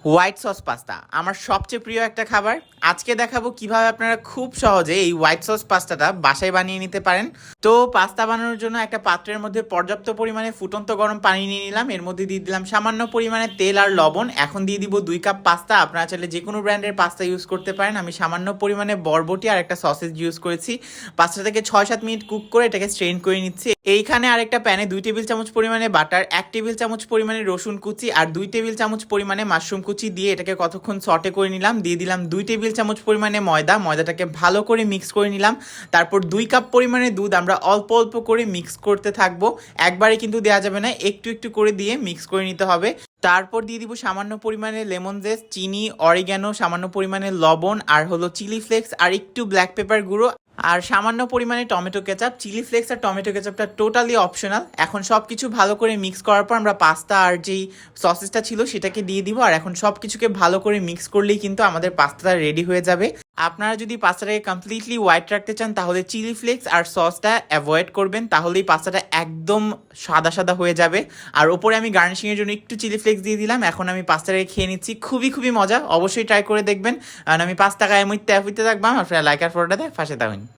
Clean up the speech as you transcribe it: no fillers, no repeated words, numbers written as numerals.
White sauce pasta আমার সবচেয়ে প্রিয় একটা খাবার। আজকে দেখাবো কিভাবে আপনারা খুব সহজে এই হোয়াইট সস পাস্তাটা বাসায় বানিয়ে নিতে পারেন। তো পাস্তা বানানোর জন্য একটা পাত্রের মধ্যে পর্যাপ্ত পরিমাণে ফুটন্ত গরম পানি নিয়ে নিলাম। এর মধ্যে দিয়ে দিলাম সামান্য পরিমাণে তেল আর লবণ। এখন দিয়ে দিব 2 কাপ পাস্তা। আপনারা চাইলে যে কোনো ব্র্যান্ডের পাস্তা ইউজ করতে পারেন। আমি সামান্য পরিমাণে বরবটি আর একটা সসেজ ইউজ করেছি। পাস্তাটাকে 6-7 মিনিট কুক করে এটাকে স্ট্রেন করে নিচ্ছি। এইখানে আরেকটা প্যানে 2 টেবিল চামচ পরিমাণে বাটার, 1 টেবিল চামচ পরিমাণে রসুন কুচি আর 2 টেবিল চামচ পরিমাণে মাশরুম কুচি দিয়ে এটাকে কতক্ষণ সটে করে নিলাম। দিয়ে দিলাম 2 টেবিল চামচ পরিমাণে ময়দাটাকে ভালো করে মিক্স করে নিলাম। তারপর 2 কাপ পরিমাণে দুধ আমরা অল্প অল্প করে মিক্স করতে থাকবো। একবারে কিন্তু দেওয়া যাবে না, একটু একটু করে দিয়ে মিক্স করে নিতে হবে। তারপর দিয়ে দিব সামান্য পরিমাণে লেমন জেস্ট, চিনি, অরিগ্যানো, সামান্য পরিমাণে লবণ আর হলো চিলি ফ্লেক্স আর একটু ব্ল্যাক পেপার গুঁড়ো আর সামান্য পরিমাণে টমেটো কেচাপ। চিলি ফ্লেক্স আর টমেটো কেচাপটা টোটালি অপশনাল। এখন সব কিছু ভালো করে মিক্স করার পর আমরা পাস্তা আর যেই সসেসটা ছিল সেটাকে দিয়ে দিব। আর এখন সব কিছুকে ভালো করে মিক্স করলেই কিন্তু আমাদের পাস্তাটা রেডি হয়ে যাবে। আপনারা যদি পাস্তাটাকে কমপ্লিটলি হোয়াইট রাখতে চান তাহলে চিলি ফ্লেক্স আর সসটা অ্যাভয়েড করবেন, তাহলেই পাস্তাটা একদম সাদা সাদা হয়ে যাবে। আর ওপরে আমি গার্নিশিংয়ের জন্য একটু চিলি ফ্লেক্স দিয়ে দিলাম। এখন আমি পাস্তাটাকে খেয়ে নিচ্ছি, খুবই খুবই মজা। অবশ্যই ট্রাই করে দেখবেন। কারণ আমি পাস্তা খাই মুইতে থাকবাম। আপনারা লাইক আর ফলোটা দেয় পাশে থাকুন।